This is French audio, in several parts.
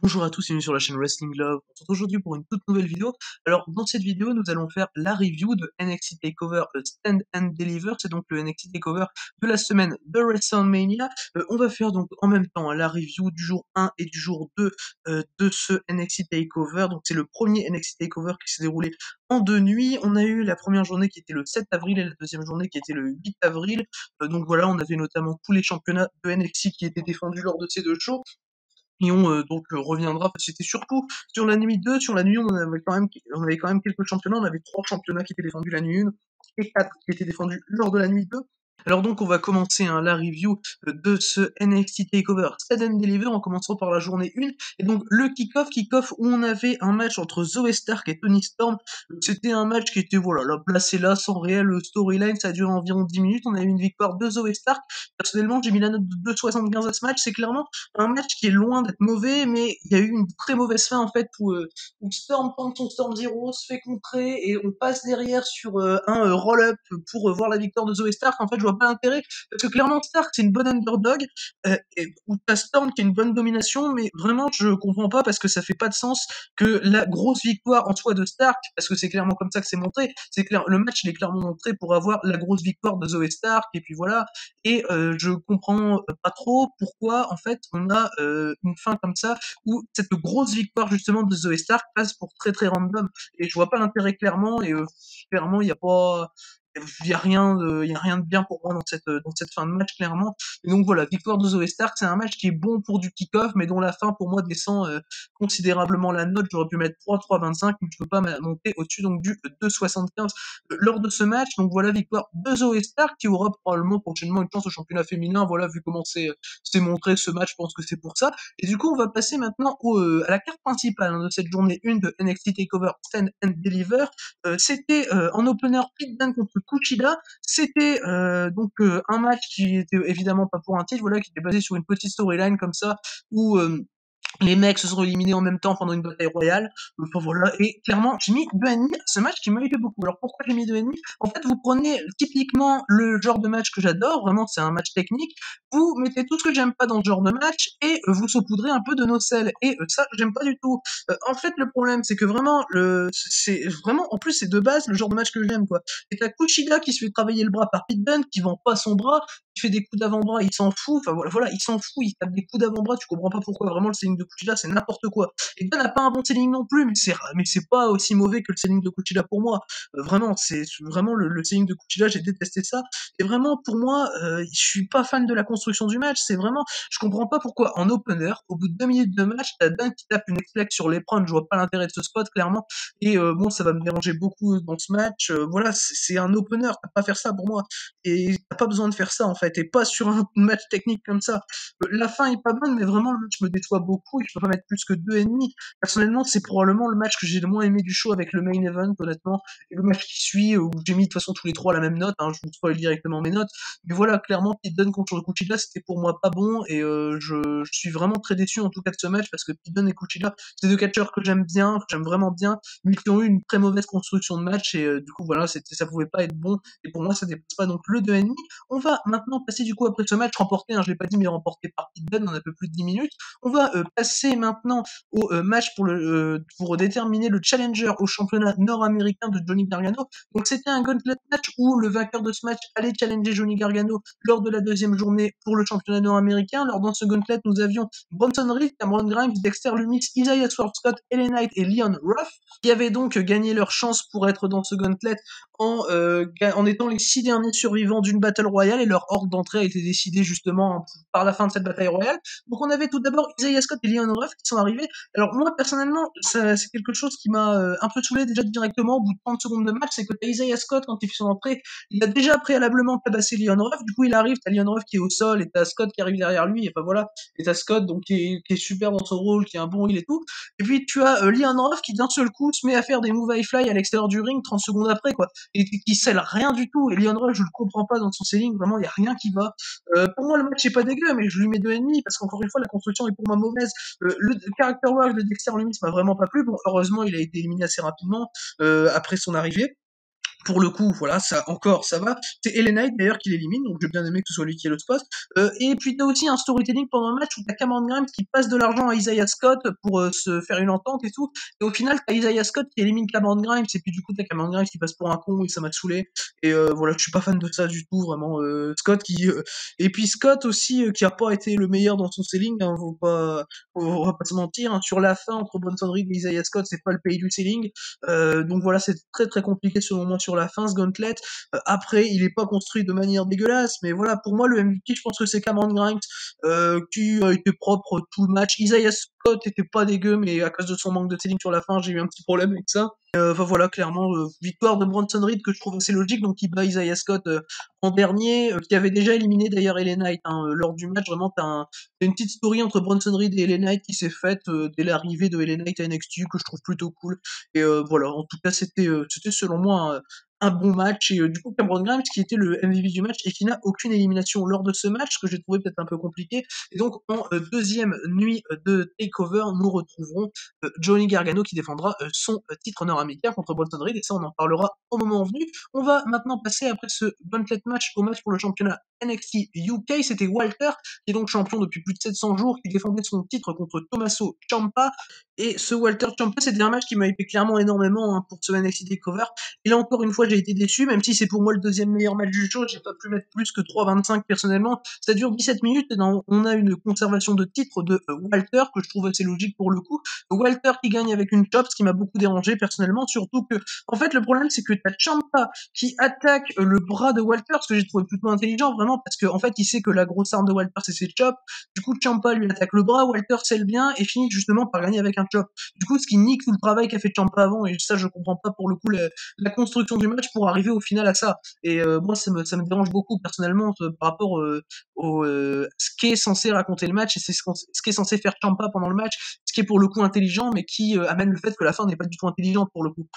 Bonjour à tous et bienvenue sur la chaîne Wrestling Love. On se retrouve aujourd'hui pour une toute nouvelle vidéo. Alors, dans cette vidéo, nous allons faire la review de NXT TakeOver Stand and Deliver. C'est donc le NXT TakeOver de la semaine de WrestleMania. On va faire donc en même temps la review du jour 1 et du jour 2 de ce NXT TakeOver. Donc, c'est le premier NXT TakeOver qui s'est déroulé en 2 nuits. On a eu la première journée qui était le 7 avril et la deuxième journée qui était le 8 avril. Donc voilà, on avait notamment tous les championnats de NXT qui étaient défendus lors de ces deux shows. Et on reviendra, c'était surtout sur la nuit 2, sur la nuit 1, on avait quand même quelques championnats, on avait 3 championnats qui étaient défendus la nuit 1 et 4 qui étaient défendus lors de la nuit 2. Alors donc on va commencer la review de ce NXT TakeOver Stand and Deliver, on commencera par la journée 1, et donc le kick-off où on avait un match entre Zoe Stark et Toni Storm. C'était un match qui était voilà, là, placé là, sans réel storyline, ça a duré environ 10 minutes, on a eu une victoire de Zoe Stark. Personnellement j'ai mis la note de 2,75 à ce match, c'est clairement un match qui est loin d'être mauvais, mais il y a eu une très mauvaise fin en fait où Storm tente son Storm Zero, se fait contrer et on passe derrière sur un roll-up pour voir la victoire de Zoe Stark. En fait, je vois pas l'intérêt parce que clairement Stark c'est une bonne underdog ou t'as Storm qui a une bonne domination, mais vraiment je comprends pas parce que ça fait pas de sens que la grosse victoire en soi de Stark, parce que c'est clairement comme ça que c'est montré, c'est clair, le match il est clairement montré pour avoir la grosse victoire de Zoe Stark et puis voilà. Et je comprends pas trop pourquoi en fait on a une fin comme ça où cette grosse victoire justement de Zoe Stark passe pour très très random, et je vois pas l'intérêt clairement. Et clairement il y a rien de bien pour moi dans cette fin de match clairement. Et donc voilà, victoire de Zoe Stark, c'est un match qui est bon pour du kick-off mais dont la fin pour moi descend considérablement la note. J'aurais pu mettre 3,25 mais je peux pas monter au-dessus donc du 2,75 lors de ce match. Donc voilà, victoire de Zoe Stark qui aura probablement prochainement une chance au championnat féminin. Voilà, vu comment c'est montré ce match, je pense que c'est pour ça. Et du coup, on va passer maintenant à la carte principale de cette journée 1 de NXT TakeOver Stand and Deliver. C'était en opener Pete Dunne contre Kushida. C'était un match qui était évidemment pas pour un titre, voilà, qui était basé sur une petite storyline comme ça où les mecs se sont éliminés en même temps pendant une bataille royale. Enfin voilà, et clairement, j'ai mis 2,5 à ce match qui m'a fait beaucoup. Alors pourquoi j'ai mis 2,5? En fait, vous prenez typiquement le genre de match que j'adore, vraiment c'est un match technique, vous mettez tout ce que j'aime pas dans ce genre de match, et vous saupoudrez un peu de nocelles. Et ça, j'aime pas du tout. En fait, le problème, c'est que vraiment, c'est vraiment, en plus, c'est de base le genre de match que j'aime, quoi. Et t'as Kushida qui se fait travailler le bras par Pete Dunne, qui vend pas son bras, il fait des coups d'avant-bras, il s'en fout, enfin voilà, il s'en fout, il tape des coups d'avant-bras, tu comprends pas pourquoi, vraiment le selling de Kuchida c'est n'importe quoi. Et Ben n'a pas un bon selling non plus, mais c'est pas aussi mauvais que le selling de Kuchida pour moi. Vraiment, c'est vraiment le selling de Kuchida, j'ai détesté ça. Et vraiment, pour moi, je suis pas fan de la construction du match, c'est vraiment, je comprends pas pourquoi en opener, au bout de 2 minutes de match, t'as Dan qui tape une explex sur l'éperon, je vois pas l'intérêt de ce spot, clairement. Et bon, ça va me déranger beaucoup dans ce match. Voilà, c'est un opener, t'as pas faire ça pour moi. Et t'as pas besoin de faire ça en fait, et pas sur un match technique comme ça. La fin est pas bonne, mais vraiment le match me déçoit beaucoup et je peux pas mettre plus que 2,5. Personnellement, c'est probablement le match que j'ai le moins aimé du show avec le main event, honnêtement. Et le match qui suit, où j'ai mis de toute façon tous les trois la même note, je vous spoil directement mes notes. Mais voilà, clairement, Pete Dunne contre Kuchida, c'était pour moi pas bon, et je suis vraiment très déçu en tout cas de ce match, parce que Pete Dunne et Kuchida, c'est deux catcheurs que j'aime bien, que j'aime vraiment bien, mais qui ont eu une très mauvaise construction de match, et du coup voilà, ça pouvait pas être bon, et pour moi ça dépasse pas donc le 2,5. On va maintenant passer du coup après ce match remporté, je l'ai pas dit, mais remporté par Pete Dunne en un peu plus de 10 minutes. On va passer maintenant au match pour déterminer le challenger au championnat nord-américain de Johnny Gargano. Donc c'était un gauntlet match où le vainqueur de ce match allait challenger Johnny Gargano lors de la deuxième journée pour le championnat nord-américain. Alors dans ce gauntlet, nous avions Bronson Reed, Cameron Grimes, Dexter Lumis, Isaiah Swerve Scott, LA Knight et Leon Ruff, qui avaient donc gagné leur chance pour être dans ce gauntlet en étant les 6 derniers survivants d'une battle royale, et leur ordre d'entrée a été décidé justement par la fin de cette bataille royale. Donc on avait tout d'abord Isaiah Scott et Leon Ruff qui sont arrivés. Alors moi personnellement, c'est quelque chose qui m'a un peu saoulé déjà directement au bout de 30 secondes de match, c'est que t'as Isaiah Scott quand il fait son entrée, il a déjà préalablement tabassé Leon Ruff, du coup il arrive, t'as Leon Ruff qui est au sol et t'as Scott qui arrive derrière lui, et enfin voilà, et t'as Scott donc qui est super dans son rôle, qui est un bon heal et tout, et puis tu as Leon Ruff qui d'un seul coup se met à faire des move high fly à l'extérieur du ring 30 secondes après, quoi, et qui scelle rien du tout. Et Leon Ruff, je le comprends pas dans son selling, vraiment, il y a rien qui va. Pour moi, le match est pas dégueu, mais je lui mets 2,5 parce qu'encore une fois, la construction est pour moi mauvaise. Le character work de Dexter Lumis m'a vraiment pas plu. Bon, heureusement, il a été éliminé assez rapidement après son arrivée. pour le coup, voilà, ça encore, ça va. C'est LA Knight d'ailleurs qui l'élimine, donc j'ai bien aimé que ce soit lui qui ait le spot. Et puis t'as aussi un storytelling pendant le match où t'as Cameron Grimes qui passe de l'argent à Isaiah Scott pour se faire une entente et tout. Et au final, t'as Isaiah Scott qui élimine Cameron Grimes, et puis du coup t'as Cameron Grimes qui passe pour un con et ça m'a saoulé. Et voilà, je suis pas fan de ça du tout, vraiment. Scott qui et puis Scott aussi qui a pas été le meilleur dans son selling, hein, on va pas se mentir. Hein, sur la fin entre Bronson Reed et Isaiah Scott, c'est pas le pays du selling. Donc voilà, c'est très très compliqué selon moi sur la fin ce gauntlet. Après, il est pas construit de manière dégueulasse, mais voilà, pour moi le MVP, je pense que c'est Cameron Grimes qui a été propre tout le match. Isaiah Scott était pas dégueu, mais à cause de son manque de selling sur la fin, j'ai eu un petit problème avec ça. Enfin voilà, clairement, victoire de Bronson Reed que je trouve assez logique, donc il bat Isaiah Scott en dernier, qui avait déjà éliminé d'ailleurs LA Knight hein, lors du match. Vraiment, t'as une petite story entre Bronson Reed et LA Knight qui s'est faite dès l'arrivée de LA Knight à NXT que je trouve plutôt cool. Et voilà, en tout cas, c'était selon moi un bon match. Et du coup, Cameron Grimes, qui était le MVP du match et qui n'a aucune élimination lors de ce match, que j'ai trouvé peut-être un peu compliqué. Et donc, en deuxième nuit de TakeOver, nous retrouverons Johnny Gargano qui défendra son titre nord-américain contre Bronson Reed. Et ça, on en parlera au moment venu. On va maintenant passer, après ce gauntlet match, au match pour le championnat NXT UK. C'était Walter, qui est donc champion depuis plus de 700 jours, qui défendait son titre contre Tommaso Ciampa. Et ce Walter Ciampa, c'était un match qui m'a hypé clairement énormément hein, pour ce NXT TakeOver. Et là encore une fois, j'ai été déçu, même si c'est pour moi le deuxième meilleur match du show, j'ai pas pu mettre plus que 3,25 personnellement. Ça dure 17 minutes et on a une conservation de titre de Walter, que je trouve assez logique pour le coup. Walter qui gagne avec une chop, ce qui m'a beaucoup dérangé personnellement, surtout que, en fait, le problème c'est que t'as Ciampa qui attaque le bras de Walter, ce que j'ai trouvé plutôt intelligent, vraiment, parce qu'en fait, il sait que la grosse arme de Walter c'est ses chops. Du coup, Ciampa lui attaque le bras, Walter scelle bien et finit justement par gagner avec un chop. Du coup, ce qui nique tout le travail qu'a fait Ciampa avant, et ça, je comprends pas pour le coup la construction du match pour arriver au final à ça. Et moi, ça me dérange beaucoup personnellement par rapport au ce qu'est censé raconter le match et c'est ce qu'est censé faire Ciampa pendant le match, ce qui est pour le coup intelligent, mais qui amène le fait que la fin n'est pas du tout intelligente pour le coup.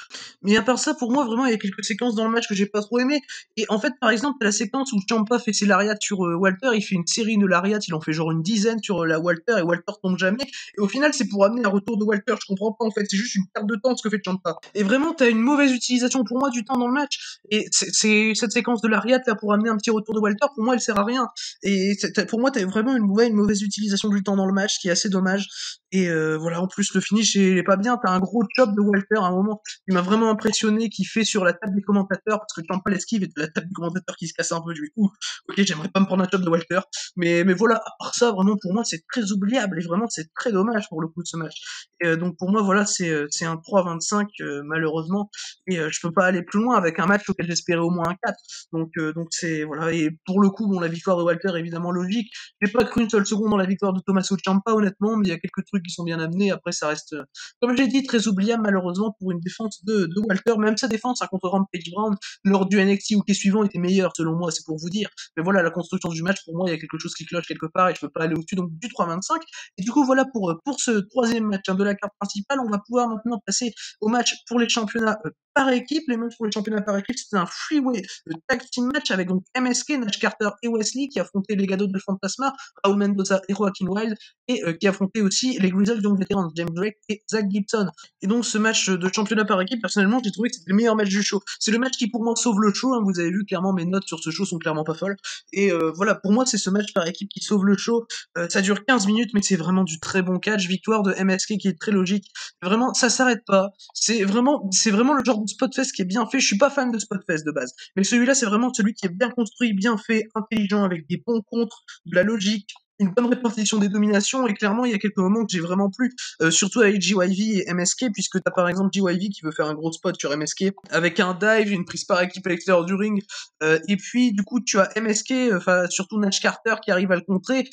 Mais à part ça, pour moi, vraiment, il y a quelques séquences dans le match que j'ai pas trop aimé. Et en fait, par exemple, la séquence où Ciampa fait ses lariats sur Walter, il fait une série de lariats, il en fait genre une dizaine sur la Walter, et Walter tombe jamais. Et au final, c'est pour amener un retour de Walter. Je comprends pas, en fait, c'est juste une perte de temps ce que fait Ciampa. Et vraiment, t'as une mauvaise utilisation pour moi du temps dans le match. Et c'est cette séquence de lariat là pour amener un petit retour de Walter, pour moi, elle sert à rien. Et pour moi, t'as vraiment une mauvaise utilisation du temps dans le match, qui est assez dommage. Et voilà, en plus, le finish, il est pas bien. T'as un gros chop de Walter à un moment qui m'a vraiment impressionné, qui fait sur la table des commentateurs, parce que Ciampa l'esquive et de la table des commentateurs qui se casse un peu, du coup, ok, j'aimerais pas me prendre un chop de Walter, mais voilà, à part ça, vraiment, pour moi, c'est très oubliable, et vraiment, c'est très dommage pour le coup de ce match. Et donc, pour moi, voilà, c'est un 3-25, malheureusement, et je peux pas aller plus loin avec un match auquel j'espérais au moins un 4. Donc c'est, voilà, et pour le coup, bon, la victoire de Walter, évidemment, logique. J'ai pas cru une seule seconde dans la victoire de Tommaso Ciampa, honnêtement, mais il y a quelques trucs qui sont bien amenés, après, ça reste, comme j'ai dit, très oubliable, malheureusement, pour une défense de Walter. Même sa défense hein, contre Rampage Brown lors du NXT UK suivant était meilleure, selon moi, c'est pour vous dire. Mais voilà, la construction du match, pour moi, il y a quelque chose qui cloche quelque part et je peux pas aller au-dessus donc du 3-25. Et du coup, voilà pour ce troisième match hein, de la carte principale. On va pouvoir maintenant passer au match pour les championnats par équipe. Les matchs pour les championnats par équipe, c'était un freeway tag team match avec donc MSK, Nash Carter et Wesley qui affrontaient les Legado del Fantasma, Raul Mendoza et Joaquin Wilde, et qui affrontaient aussi les Grizzlies Young Veterans, James Drake et Zach Gibson. Et donc ce match de championnat par équipe, personnellement, j'ai trouvé que c'était le meilleur match du show. C'est le match qui pour moi sauve le show. Hein, vous avez vu clairement mes notes sur ce show sont clairement pas folles. Et voilà, pour moi c'est ce match par équipe qui sauve le show. Ça dure 15 minutes, mais c'est vraiment du très bon catch. Victoire de MSK qui est très logique. Vraiment, ça s'arrête pas. C'est vraiment le genre de spotfest qui est bien fait. Je suis pas fan de spotfest de base, mais celui-là c'est vraiment celui qui est bien construit, bien fait, intelligent, avec des bons contres, de la logique, une bonne répartition des dominations, et clairement il y a quelques moments que j'ai vraiment plu, surtout avec JYV et MSK, puisque t'as par exemple JYV qui veut faire un gros spot sur MSK avec un dive, une prise par équipe à l'extérieur du ring, et puis du coup tu as MSK, enfin surtout Nash Carter qui arrive à le contrer,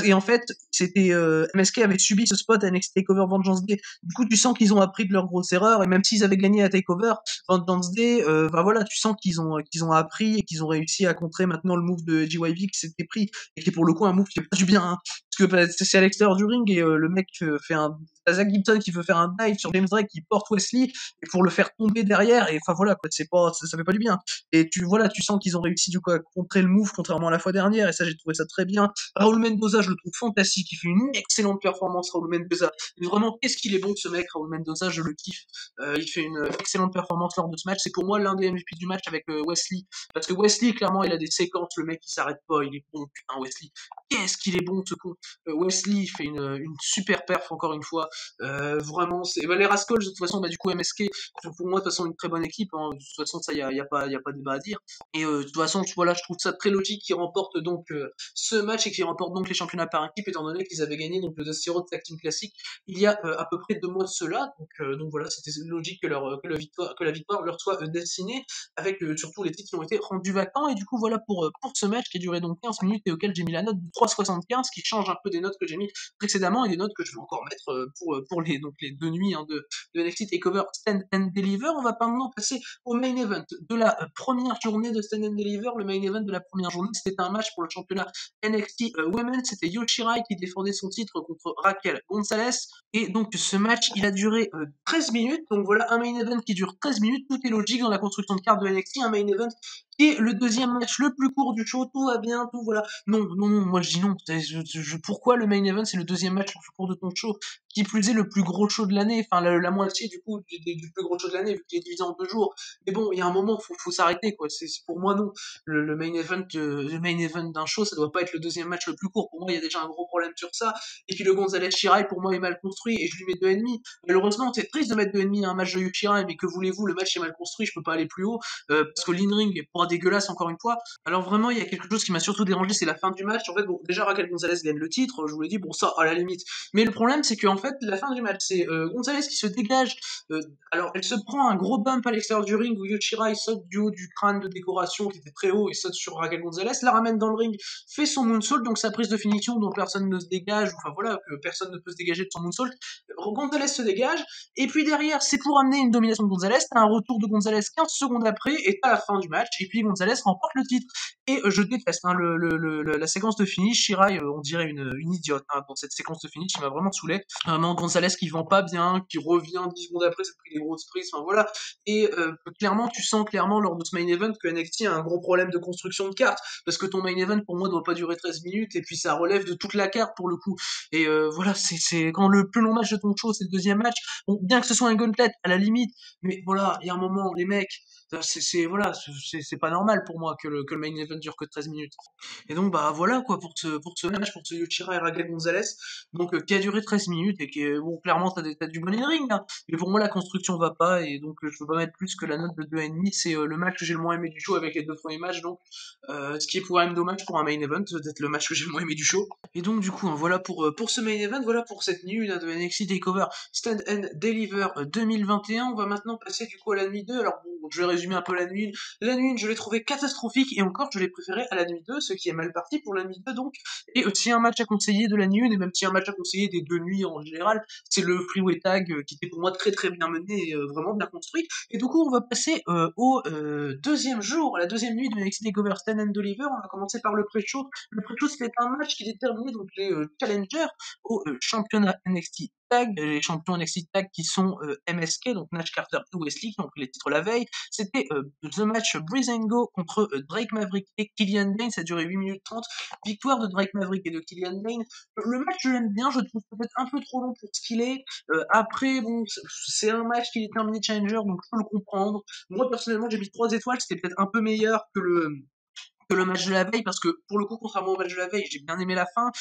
et en fait c'était MSK avait subi ce spot à NXT Takeover Vengeance Day. Du coup tu sens qu'ils ont appris de leur grosse erreur, et même s'ils avaient gagné à Takeover Vengeance Day, bah voilà, tu sens qu'ils ont appris et qu'ils ont réussi à contrer maintenant le move de JYV qui s'était pris et qui est pour le coup un move qui fait pas du bien hein, parce que bah, c'est à l'extérieur du ring et le mec fait un t'as Zach Gibson qui veut faire un dive sur James Drake qui porte Wesley et pour le faire tomber derrière et enfin voilà quoi, c'est pas ça fait pas du bien. Et tu sens qu'ils ont réussi du coup à contrer le move contrairement à la fois dernière et ça j'ai trouvé ça très bien. Raúl Mendoza, je le trouve fantastique, il fait une excellente performance Raúl Mendoza. Mais vraiment qu'est-ce qu'il est bon ce mec Raúl Mendoza, je le kiffe. Il fait une excellente performance lors de ce match, c'est pour moi l'un des MVP du match avec Wesley parce que Wesley clairement il a des séquences, le mec il s'arrête pas, il est bon putain Wesley. Qu'est-ce qu'il est bon ce con. Wesley fait une super perf encore une fois. Vraiment, c'est les Rascals de toute façon, bah du coup MSK pour moi de toute façon une très bonne équipe. Hein. De toute façon ça y a pas débat à dire. Et de toute façon voilà, je trouve ça très logique qu'ils remportent donc ce match et qu'ils remportent donc les championnats par équipe étant donné qu'ils avaient gagné donc le Dusty Rhodes Tag Team Classic il y a à peu près 2 mois de cela. Donc voilà, c'était logique que la victoire leur soit destinée avec surtout les titres qui ont été rendus vacants. Et du coup voilà pour ce match qui a duré donc 15 minutes et auquel j'ai mis la note de 3,75 qui change un peu des notes que j'ai mis précédemment et des notes que je vais encore mettre pour les 2 nuits hein, de NXT TakeOver Stand and Deliver. On va maintenant passer au main event de la première journée de Stand and Deliver. Le main event de la première journée, c'était un match pour le championnat NXT Women. C'était Io Shirai qui défendait son titre contre Raquel Gonzalez. Et donc ce match, il a duré 13 minutes. Donc voilà, un main event qui dure 13 minutes. Tout est logique dans la construction de carte de NXT. Un main event qui est le deuxième match le plus court du show. Tout va bien, tout voilà. Non, non, non, moi je dis non. Pourquoi le main event, c'est le deuxième match le plus court de ton show? Qui plus est le plus gros show de l'année, enfin la moitié du coup du plus gros show de l'année, vu qu'il est divisé en 2 jours. Mais bon, il y a un moment, faut s'arrêter quoi. C'est pour moi non. Le main event d'un show, ça doit pas être le deuxième match le plus court. Pour moi, il y a déjà un gros problème sur ça. Et puis le Gonzalez Shirai, pour moi, est mal construit et je lui mets 2,5. Malheureusement, c'est triste de mettre 2,5 à un match de Io Shirai, mais que voulez-vous, le match est mal construit, je peux pas aller plus haut parce que l'in-ring est pas dégueulasse encore une fois. Alors vraiment, il y a quelque chose qui m'a surtout dérangé, c'est la fin du match. En fait, bon, déjà Raquel Gonzalez gagne le titre, je vous l'ai dit, bon ça à la limite. Mais le problème, c'est qu'en fait, la fin du match, c'est Gonzalez qui se dégage. Alors, elle se prend un gros bump à l'extérieur du ring où Io Shirai saute du haut du crâne de décoration qui était très haut et saute sur Raquel Gonzalez, la ramène dans le ring, fait son moonsault, donc sa prise de finition dont personne ne se dégage, enfin voilà, que personne ne peut se dégager de son moonsault. Gonzalez se dégage, et puis derrière, c'est pour amener une domination de Gonzalez, t'as un retour de Gonzalez 15 secondes après, et t'as la fin du match, et puis Gonzalez remporte le titre. Et je déteste hein, la séquence de finish. Shirai, on dirait une idiote hein, dans cette séquence de finish, il m'a vraiment saoulé. Vraiment, Gonzalez qui vend pas bien, qui revient 10 secondes après, ça pris des grosses prises, enfin voilà. Et clairement, tu sens clairement lors de ce main event que NXT a un gros problème de construction de cartes, parce que ton main event pour moi doit pas durer 13 minutes, et puis ça relève de toute la carte pour le coup. Et voilà, c'est quand le plus long match de ton show, c'est le deuxième match. Bon, bien que ce soit un gauntlet, à la limite, mais voilà, il y a un moment, les mecs, voilà, c'est pas normal pour moi que le main event dure que 13 minutes. Et donc bah voilà quoi pour ce match, pour ce Yoshira et Raquel Gonzalez, donc qui a duré 13 minutes et qui est bon clairement t'as du bon in-ring hein, mais pour moi la construction va pas et donc je peux pas mettre plus que la note de 2,5, c'est le match que j'ai le moins aimé du show avec les 2 premiers matchs, donc ce qui est pour même dommage pour un main event d'être le match que j'ai le moins aimé du show. Et donc du coup hein, voilà pour ce main event, voilà pour cette nuit là, de NXT TakeOver Stand and Deliver 2021. On va maintenant passer du coup à la nuit 2. Alors bon, je vais résumer un peu la nuit. La nuit 1, je l'ai trouvé catastrophique et encore je l'ai préféré à la nuit 2, ce qui est mal parti pour la nuit 2 donc. Et si un match à conseiller de la nuit 1 et même si un match à conseiller des 2 nuits en général, c'est le Freeway Tag qui était pour moi très très bien mené et vraiment bien construit. Et du coup on va passer au deuxième jour, à la deuxième nuit de NXT TakeOver Stand and Deliver. On va commencer par le pré-show. Le pré-show c'était un match qui déterminait donc les challengers au championnat NXT Tag, les champions NXT Tag qui sont MSK, donc Nash Carter et Wesley, qui ont pris les titres la veille. C'était The Match Breeze and Go contre Drake Maverick et Killian Dane, ça a duré 8 minutes 30. Victoire de Drake Maverick et de Killian Dane. Le match, je l'aime bien, je le trouve peut-être un peu trop long pour ce qu'il est. Après, bon, c'est un match qui est terminé challenger, donc je peux le comprendre. Moi, personnellement, j'ai mis 3 étoiles, c'était peut-être un peu meilleur que le match de la veille, parce que pour le coup, contrairement au match de la veille, j'ai bien aimé la fin.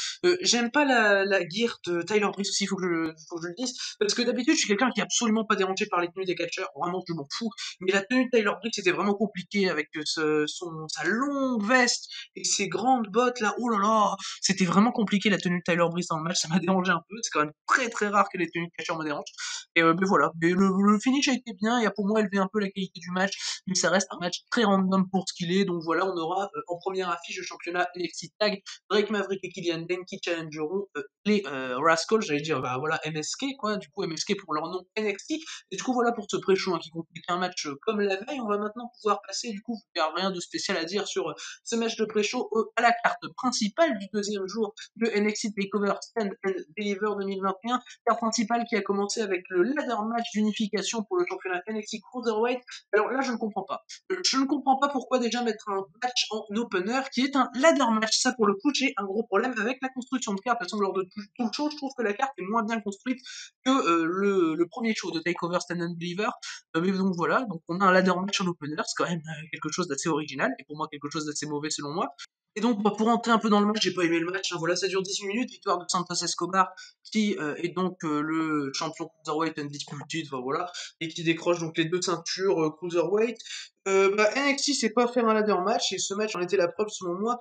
J'aime pas la gear de Tyler Breeze aussi, faut que je le dise, parce que d'habitude, je suis quelqu'un qui est absolument pas dérangé par les tenues des catcheurs, vraiment, je m'en fous. Mais la tenue de Tyler Breeze, c'était vraiment compliqué avec sa longue veste et ses grandes bottes là, oh là là, c'était vraiment compliqué la tenue de Tyler Breeze dans le match, ça m'a dérangé un peu, c'est quand même très très rare que les tenues de catcheurs me dérangent. Et mais voilà, mais le finish a été bien, et a pour moi élevé un peu la qualité du match, mais ça reste un match très random pour ce qu'il est. Donc voilà, on aura en première affiche de championnat NXT Tag Drake Maverick et Killian Dane qui challengeront les Rascals, j'allais dire bah voilà MSK quoi, du coup MSK pour leur nom NXT. Et du coup voilà pour ce pré-show qui complique un match comme la veille. On va maintenant pouvoir passer, du coup il n'y a rien de spécial à dire sur ce match de pré-show à la carte principale du deuxième jour de NXT TakeOver Stand and Deliver 2021, carte principale qui a commencé avec le ladder match d'unification pour le championnat NXT Cruiserweight. Alors là je ne comprends pas. Je ne comprends pas pourquoi déjà mettre un match en opener qui est un ladder match. Ça pour le coup j'ai un gros problème avec la construction de carte. De toute façon lors de tout le show je trouve que la carte est moins bien construite que le premier show de TakeOver Stand and Deliver. Mais donc voilà, donc on a un ladder match en opener, c'est quand même quelque chose d'assez original, et pour moi quelque chose d'assez mauvais selon moi. Et donc, bah, pour entrer un peu dans le match, j'ai pas aimé le match. Hein, voilà, ça dure 18 minutes, victoire de Santos Escobar, qui est donc le champion Cruiserweight Undisputed, enfin, voilà, et qui décroche donc les deux ceintures Cruiserweight. Bah, NXT c'est pas faire un ladder match, et ce match en était la preuve selon moi.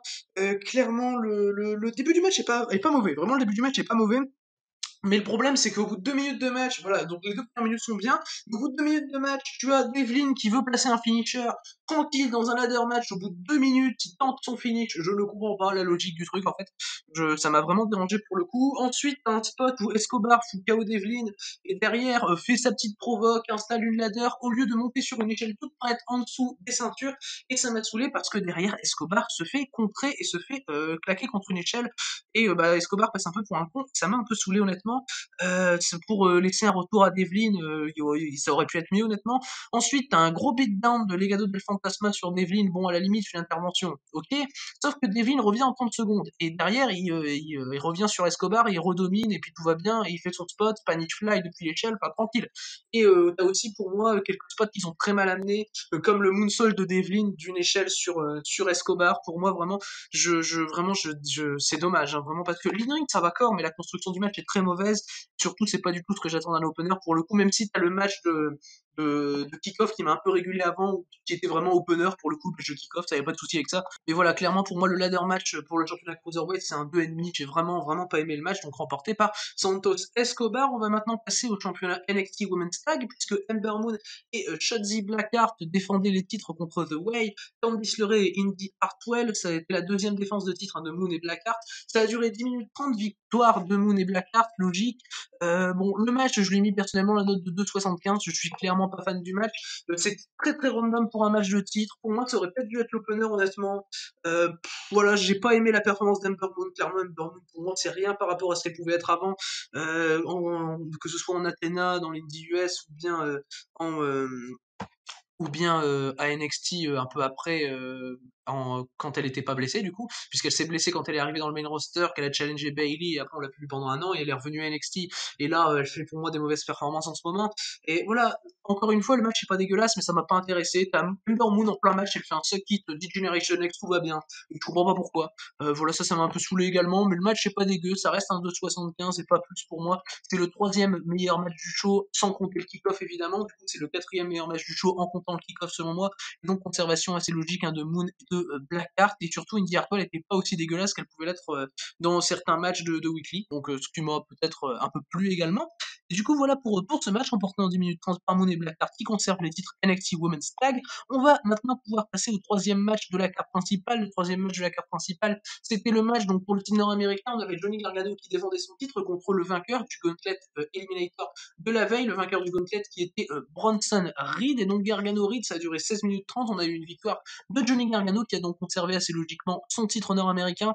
Clairement, le début du match est pas mauvais. Vraiment, le début du match est pas mauvais. Mais le problème, c'est qu'au bout de 2 minutes de match, voilà, donc les 2 premières minutes sont bien. Au bout de 2 minutes de match, tu as Devlin qui veut placer un finisher tranquille dans un ladder match. Au bout de 2 minutes, il tente son finish. Je ne comprends pas la logique du truc, en fait. Ça m'a vraiment dérangé pour le coup. Ensuite, un spot où Escobar fout KO Devlin et derrière fait sa petite provoque, installe une ladder au lieu de monter sur une échelle toute prête en dessous des ceintures. Et ça m'a saoulé parce que derrière, Escobar se fait contrer et se fait claquer contre une échelle. Et bah, Escobar passe un peu pour un con. Ça m'a un peu saoulé, honnêtement. C'est pour laisser un retour à Devlin, ça aurait pu être mieux honnêtement. Ensuite, t'as un gros beatdown de Legado del Fantasma sur Devlin, bon à la limite une intervention, ok, sauf que Devlin revient en 30 secondes, et derrière il revient sur Escobar, il redomine, et puis tout va bien, et il fait son spot, panic fly depuis l'échelle, pas tranquille. Et t'as aussi pour moi quelques spots qui sont très mal amenés, comme le moonsault de Devlin d'une échelle sur Escobar, pour moi vraiment, vraiment, c'est dommage, hein, vraiment, parce que l'in-ring ça va corps, mais la construction du match est très mauvaise. Surtout, c'est pas du tout ce que j'attends d'un opener pour le coup, même si t'as le match de kick-off qui m'a un peu régulé avant, qui était vraiment opener pour le coup, le jeu kick-off, ça avait pas de souci avec ça. Mais voilà, clairement, pour moi, le ladder match pour le championnat Cruiserweight, c'est un 2,5. J'ai vraiment pas aimé le match, donc remporté par Santos Escobar. On va maintenant passer au championnat NXT Women's Tag, puisque Ember Moon et Shotzi Blackheart défendaient les titres contre The Way, Candice LeRae et Indy Hartwell. Ça a été la deuxième défense de titre de Moon et Blackheart. Ça a duré 10 minutes 30, victoire de Moon et Blackheart, logique. Bon, le match, je lui ai mis personnellement la note de 2,75. Je suis clairement pas fan du match. C'est très random pour un match de titre. Pour moi, ça aurait peut-être dû être l'opener, honnêtement. Voilà, j'ai pas aimé la performance d'Ember Moon. Clairement, Ember Moon, pour moi, c'est rien par rapport à ce qu'elle pouvait être avant. Que ce soit en Athena, dans l'Indie US, en, euh, ou bien à NXT un peu après, quand elle était pas blessée du coup, puisqu'elle s'est blessée quand elle est arrivée dans le main roster, qu'elle a challengé Bayley, et après on l'a plus vue pendant un an, et elle est revenue à NXT, et là elle fait pour moi des mauvaises performances en ce moment, et voilà, encore une fois le match est pas dégueulasse, mais ça m'a pas intéressé. T'as Ember Moon en plein match, elle fait un suck hit, D-Generation X, tout va bien, et je comprends pas pourquoi. Voilà, ça m'a un peu saoulé également, mais le match est pas dégueu, ça reste un 2,75 et pas plus pour moi. C'est le troisième meilleur match du show, sans compter le kick-off évidemment. Du coup, c'est le quatrième meilleur match du show en comptant le kick-off selon moi. Et donc, conservation assez logique de Moon et de Blackheart. Et surtout, Indy Hartwell n'était pas aussi dégueulasse qu'elle pouvait l'être dans certains matchs de Weekly. Donc, ce qui m'a peut-être un peu plu également. Et du coup, voilà pour ce match remporté en 10 minutes 30 par Moon et Blackheart qui conserve les titres NXT Women's Tag. On va maintenant pouvoir passer au troisième match de la carte principale. Le troisième match de la carte principale, c'était le match donc pour le titre nord-américain. On avait Johnny Gargano qui défendait son titre contre le vainqueur du Gauntlet Eliminator de la veille, le vainqueur du Gauntlet qui était Bronson Reed. Et donc Gargano Reed, ça a duré 16 minutes 30. On a eu une victoire de Johnny Gargano qui a donc conservé assez logiquement son titre nord-américain.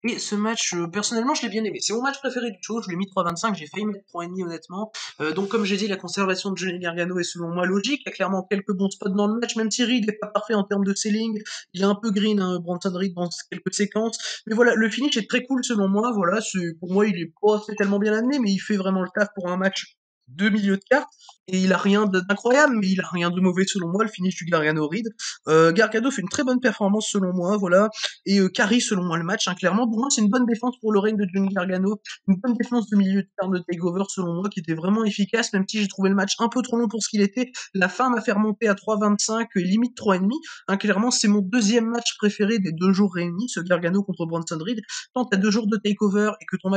Et ce match, personnellement, je l'ai bien aimé. C'est mon match préféré du show. Je lui ai mis 3,25. J'ai failli mettre 3,5 honnêtement. Donc, comme j'ai dit, la conservation de Johnny Gargano est selon moi logique. Il y a clairement quelques bons spots dans le match, même si Reed n'est pas parfait en termes de selling. Il est un peu green, hein, Bronson Reed, dans quelques séquences. Mais voilà, le finish est très cool selon moi. Voilà, pour moi, il est pas tellement bien amené, mais il fait vraiment le taf pour un match de milieu de carte. Et il a rien d'incroyable, mais il a rien de mauvais selon moi, le finish du Gargano Reed. Gargano fait une très bonne performance selon moi, voilà. Et carry selon moi le match, hein, clairement. Pour moi, c'est une bonne défense pour le règne de Johnny Gargano. Une bonne défense de milieu de terme de TakeOver selon moi, qui était vraiment efficace, même si j'ai trouvé le match un peu trop long pour ce qu'il était. La fin m'a fait remonter à 3,25 et limite 3,5. Hein, clairement, c'est mon deuxième match préféré des 2 jours réunis, ce Gargano contre Bronson Reed. Quand t'as 2 jours de TakeOver et que ton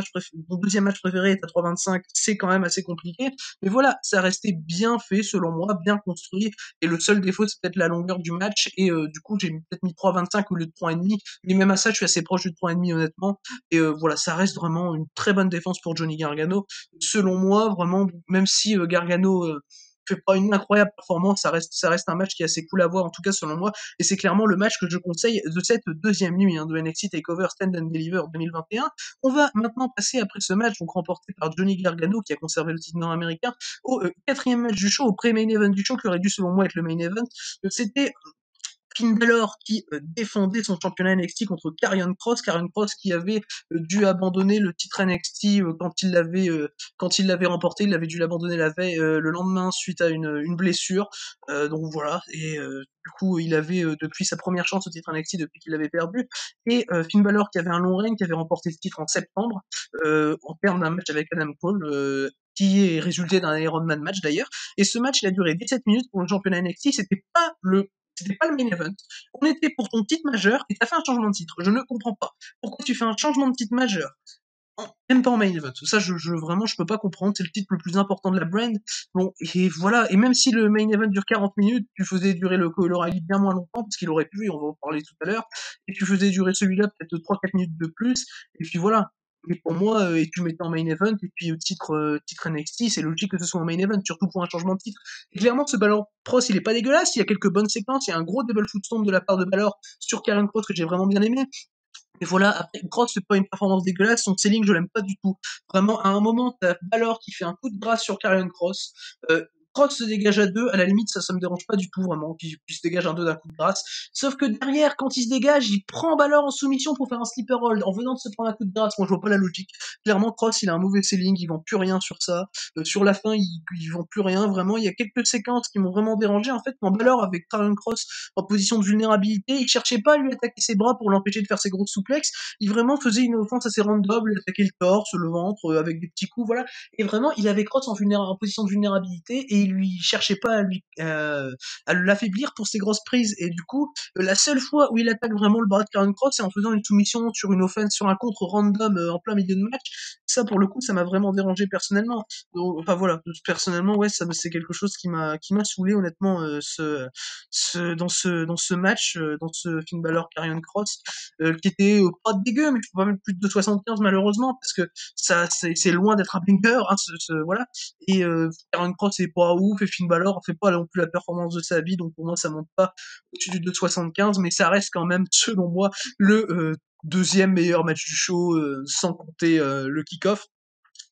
deuxième match préféré est à 3,25, c'est quand même assez compliqué. mais voilà, ça restait bien fait selon moi, bien construit, et le seul défaut c'est peut-être la longueur du match, et du coup j'ai peut-être mis 3,25 au lieu de 3,5, mais même à ça je suis assez proche du 3,5 honnêtement, et voilà, ça reste vraiment une très bonne défense pour Johnny Gargano, selon moi, vraiment, même si Gargano fait pas une incroyable performance, ça reste un match qui est assez cool à voir, en tout cas selon moi, et c'est clairement le match que je conseille de cette deuxième nuit de NXT TakeOver Stand and Deliver 2021. On va maintenant passer après ce match, donc remporté par Johnny Gargano, qui a conservé le titre nord-américain, au quatrième match du show, au pré-main event du show, qui aurait dû selon moi être le main event. C'était Finn Balor qui défendait son championnat NXT contre Karrion Kross qui avait dû abandonner le titre NXT quand il l'avait remporté, il avait dû l'abandonner la veille, le lendemain suite à une blessure. Donc voilà, et du coup il avait depuis sa première chance au titre NXT depuis qu'il l'avait perdu, et Finn Balor qui avait un long règne, qui avait remporté ce titre en septembre en termes d'un match avec Adam Cole. Qui est résulté d'un Iron Man match d'ailleurs, et ce match il a duré 17 minutes pour le championnat NXT, c'était pas le main event. On était pour ton titre majeur et t'as fait un changement de titre. Je ne comprends pas. Pourquoi tu fais un changement de titre majeur même pas en main event. Ça, vraiment, je peux pas comprendre. C'est le titre le plus important de la brand. Bon, et voilà. Et même si le main event dure 40 minutes, tu faisais durer le Kyle O'Reilly bien moins longtemps, parce qu'il aurait pu, et on va en parler tout à l'heure, et tu faisais durer celui-là peut-être 3-4 minutes de plus, et puis voilà. Mais pour moi, et tu mettais en main event, et puis titre NXT, c'est logique que ce soit en main event, surtout pour un changement de titre. Et clairement, ce Balor Cross, il est pas dégueulasse, il y a quelques bonnes séquences, il y a un gros double footstomp de la part de Balor sur Karrion Kross que j'ai vraiment bien aimé. Et voilà, après, Cross, c'est pas une performance dégueulasse, son selling, je l'aime pas du tout. Vraiment, à un moment, t'as Balor qui fait un coup de grâce sur Karrion Kross, Cross se dégage à deux, à la limite, ça me dérange pas du tout, vraiment, qu'il se dégage un deux d'un coup de grâce. Sauf que derrière, quand il se dégage, il prend Balor en soumission pour faire un sleeper hold, en venant de se prendre un coup de grâce. Moi, je vois pas la logique. Clairement, Cross, il a un mauvais selling, il vend plus rien sur ça. Sur la fin, il vend plus rien, vraiment. Il y a quelques séquences qui m'ont vraiment dérangé, en fait, quand Balor, avec Karrion Kross en position de vulnérabilité, il cherchait pas à lui attaquer ses bras pour l'empêcher de faire ses grosses souplexes, il vraiment faisait une offense assez random, il attaquait le torse, le ventre, avec des petits coups, voilà. Et vraiment, il avait Cross en position de vulnérabilité, et il lui cherchait pas à l'affaiblir pour ses grosses prises. Et du coup, la seule fois où il attaque vraiment le bras de Karrion Kross, c'est en faisant une soumission sur une offense, sur un contre random en plein milieu de match. Ça, pour le coup, ça m'a vraiment dérangé personnellement. Donc, enfin voilà, personnellement, ouais, ça c'est quelque chose qui m'a saoulé honnêtement, dans ce match, dans ce Finn Balor Karrion Kross, qui était pas dégueu, mais je peux pas mettre plus de 75 malheureusement, parce que ça c'est loin d'être un banger, voilà. Et Karrion Kross est pas ouf, et Finn Balor fait pas non plus la performance de sa vie, donc pour moi ça monte pas au-dessus du 2,75, mais ça reste quand même, selon moi, le deuxième meilleur match du show, sans compter le kick-off.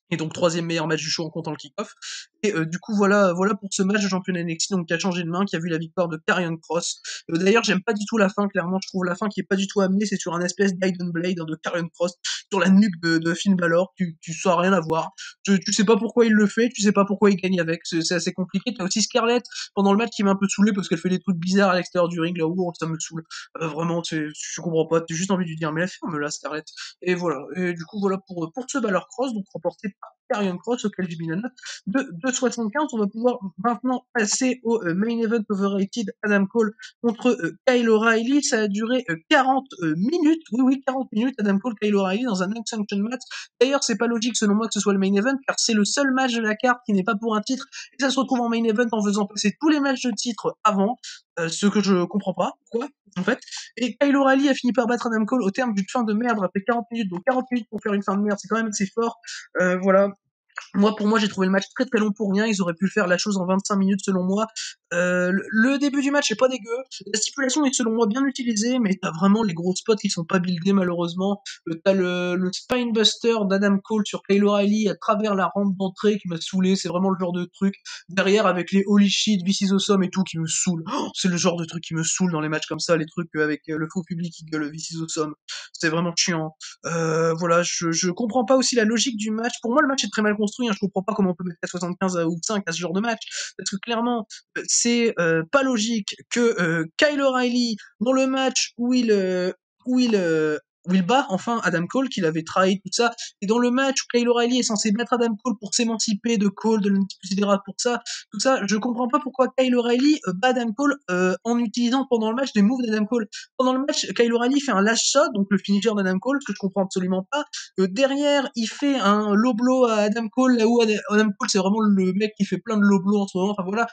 Et donc troisième meilleur match du show en comptant le kick-off. Et du coup voilà pour ce match de championnat NXT, donc qui a changé de main, qui a vu la victoire de Karrion Kross. D'ailleurs, j'aime pas du tout la fin, clairement, je trouve la fin qui est pas du tout amenée, c'est sur un espèce d'Iron Blade de Karrion Kross sur la nuque de Finn Balor, tu sais rien à voir. Tu sais pas pourquoi il le fait, tu sais pas pourquoi il gagne avec, c'est assez compliqué. T'as aussi Scarlett pendant le match qui m'a un peu saoulé parce qu'elle fait des trucs bizarres à l'extérieur du ring, là où ça me saoule. Vraiment, je comprends pas, t'as juste envie de lui dire mais la ferme là Scarlett. Et voilà, et du coup voilà pour ce Balor Cross, donc remporté par Karrion Kross, auquel j'ai mis la note de 2,75. On va pouvoir maintenant passer au main event overrated, Adam Cole contre Kyle O'Reilly. Ça a duré 40 minutes, oui 40 minutes, Adam Cole, Kyle O'Reilly dans un unsanctioned match. D'ailleurs, c'est pas logique selon moi que ce soit le main event, car c'est le seul match de la carte qui n'est pas pour un titre, et ça se retrouve en main event en faisant passer tous les matchs de titre avant, ce que je comprends pas, pourquoi, en fait. Et Kyle O'Reilly a fini par battre Adam Cole au terme d'une fin de merde après 40 minutes, donc 40 minutes pour faire une fin de merde, c'est quand même assez fort. Voilà, pour moi, j'ai trouvé le match très très long pour rien. Ils auraient pu faire la chose en 25 minutes selon moi. Le début du match est pas dégueu. La stipulation est selon moi bien utilisée, mais t'as vraiment les gros spots qui sont pas buildés malheureusement. T'as le Spinebuster d'Adam Cole sur Kyle O'Reilly à travers la rampe d'entrée qui m'a saoulé. C'est vraiment le genre de truc. Derrière avec les Holy Shit, This is Awesome et tout qui me saoule. Oh, c'est le genre de truc qui me saoule dans les matchs comme ça, les trucs avec le faux public qui gueule This is Awesome. C'est vraiment chiant. Voilà, je comprends pas aussi la logique du match. Pour moi, le match est très mal construit. Je comprends pas comment on peut mettre 75 ou 5 à ce genre de match. Parce que clairement, c'est pas logique que Kyle O'Reilly, dans le match où il où il bat enfin Adam Cole, qu'il avait trahi, tout ça. Et dans le match où Kyle O'Reilly est censé battre Adam Cole pour s'émanciper de Cole, de l'inconsidérable pour ça, tout ça, je comprends pas pourquoi Kyle O'Reilly bat Adam Cole en utilisant pendant le match des moves d'Adam Cole. Pendant le match, Kyle O'Reilly fait un last shot, donc le finisher d'Adam Cole, ce que je comprends absolument pas. Derrière, il fait un low blow à Adam Cole, là où Adam Cole, c'est vraiment le mec qui fait plein de low blow en ce moment. Enfin voilà,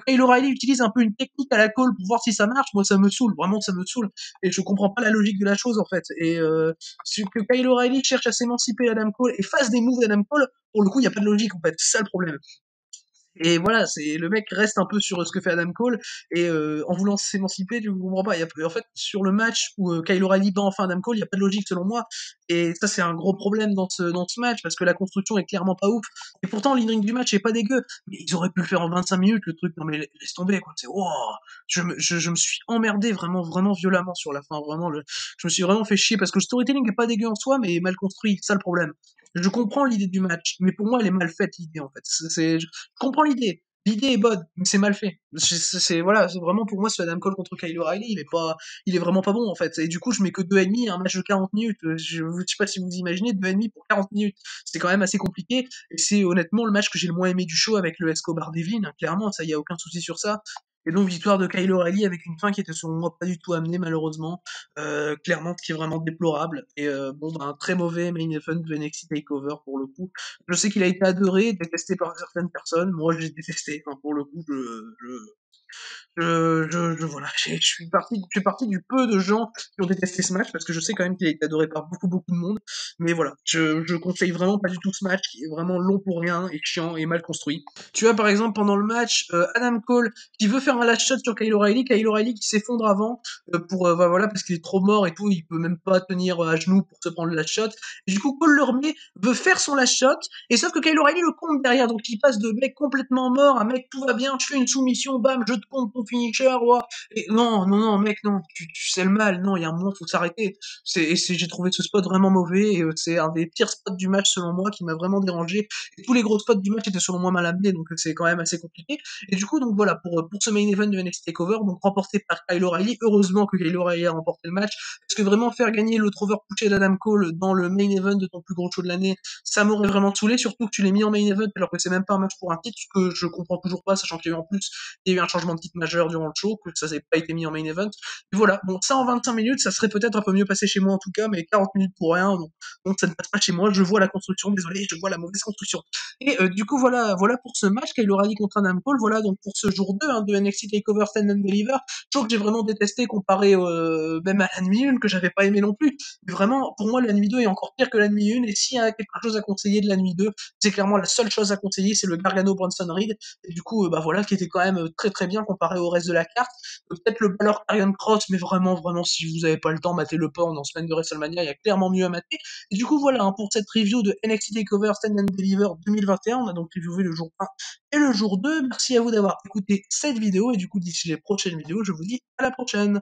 Kyle O'Reilly utilise un peu une technique à la Cole pour voir si ça marche. Moi, ça me saoule, vraiment, ça me saoule. Et je comprends pas la logique de la chose, en fait. Et que Kyle O'Reilly cherche à s'émanciper d'Adam Cole et fasse des moves d'Adam Cole, pour le coup, il y a pas de logique, en fait. C'est ça le problème. Et voilà, c'est le mec reste un peu sur ce que fait Adam Cole et en voulant s'émanciper, tu comprends pas. En fait, sur le match où Kyle O'Reilly bat enfin Adam Cole, il y a pas de logique selon moi. Et ça, c'est un gros problème dans ce match parce que la construction est clairement pas ouf. Et pourtant, l'in-ring du match est pas dégueu. Mais ils auraient pu le faire en 25 minutes, le truc. Non mais laisse tomber, quoi. C'est wow. Je me suis emmerdé vraiment, vraiment violemment sur la fin. Vraiment, je me suis vraiment fait chier parce que le storytelling est pas dégueu en soi, mais mal construit. C'est ça le problème. Je comprends l'idée du match, mais pour moi, elle est mal faite, l'idée, en fait. Je comprends l'idée. L'idée est bonne, mais c'est mal fait. Voilà, c'est vraiment pour moi ce Adam Cole contre Kyle O'Reilly, il est vraiment pas bon en fait. Et du coup, je mets que 2,5, un match de 40 minutes. Je sais pas si vous imaginez 2,5 pour 40 minutes. C'est quand même assez compliqué. Et c'est honnêtement le match que j'ai le moins aimé du show avec le Escobar Devlin. Clairement, ça y a aucun souci sur ça. Et donc victoire de Kyle O'Reilly avec une fin qui était selon moi pas du tout amenée malheureusement, clairement ce qui est vraiment déplorable. Et bon, ben, un très mauvais main event de NXT Takeover pour le coup. Je sais qu'il a été adoré, détesté par certaines personnes. Moi, j'ai détesté. Enfin, pour le coup, voilà, je suis parti du peu de gens qui ont détesté ce match parce que je sais quand même qu'il a été adoré par beaucoup, beaucoup de monde. Mais voilà, je conseille vraiment pas du tout ce match qui est vraiment long pour rien et chiant et mal construit. Tu vois, par exemple, pendant le match, Adam Cole qui veut faire un last shot sur Kyle O'Reilly qui s'effondre avant bah, voilà, parce qu'il est trop mort et tout, il peut même pas tenir à genoux pour se prendre le last shot. Et du coup, Cole le remet, veut faire son last shot, et sauf que Kyle O'Reilly le compte derrière, donc il passe de mec complètement mort à mec tout va bien, je fais une soumission, bam, je te compte ton finisher, ouah. Et non, non, non, mec, non, tu sais le mal, non, il y a un moment, faut s'arrêter. J'ai trouvé ce spot vraiment mauvais, et c'est un des pires spots du match selon moi, qui m'a vraiment dérangé. Et tous les gros spots du match étaient selon moi mal amenés, donc c'est quand même assez compliqué. Et du coup, donc voilà, pour ce main event de NXT TakeOver, donc remporté par Kyle O'Reilly, heureusement que Kyle O'Reilly a remporté le match, parce que vraiment faire gagner le Trover Puchet d'Adam Cole dans le main event de ton plus gros show de l'année, ça m'aurait vraiment saoulé, surtout que tu l'as mis en main event alors que c'est même pas un match pour un titre, ce que je comprends toujours pas, sachant qu'il y a eu en plus, il y a eu un changement de titre majeur durant le show, que ça n'ait pas été mis en main event. Et voilà, bon, ça en 25 minutes, ça serait peut-être un peu mieux passé chez moi en tout cas, mais 40 minutes pour rien, donc ça ne passe pas chez moi, je vois la construction, désolé, je vois la mauvaise construction. Et du coup, voilà pour ce match, Kyle O'Reilly contre Adam Cole, voilà donc pour ce jour 2 hein, de NXT TakeOver Stand and Deliver, show que j'ai vraiment détesté comparé même à la nuit 1 que j'avais pas aimé non plus. Mais vraiment, pour moi, la nuit 2 est encore pire que la nuit 1, et s'il y a quelque chose à conseiller de la nuit 2, c'est clairement la seule chose à conseiller, c'est le Gargano Bronson Reed, et du coup, bah voilà, qui était quand même très très bien comparé au reste de la carte. Peut-être le Balor Karrion Cross, mais vraiment, vraiment, si vous avez pas le temps, matez-le pas en semaine de WrestleMania, il y a clairement mieux à mater. Et du coup, voilà, hein, pour cette review de NXT TakeOver Stand and Deliver 2021, on a donc reviewé le jour 1 et le jour 2. Merci à vous d'avoir écouté cette vidéo, et du coup, d'ici les prochaines vidéos, je vous dis à la prochaine.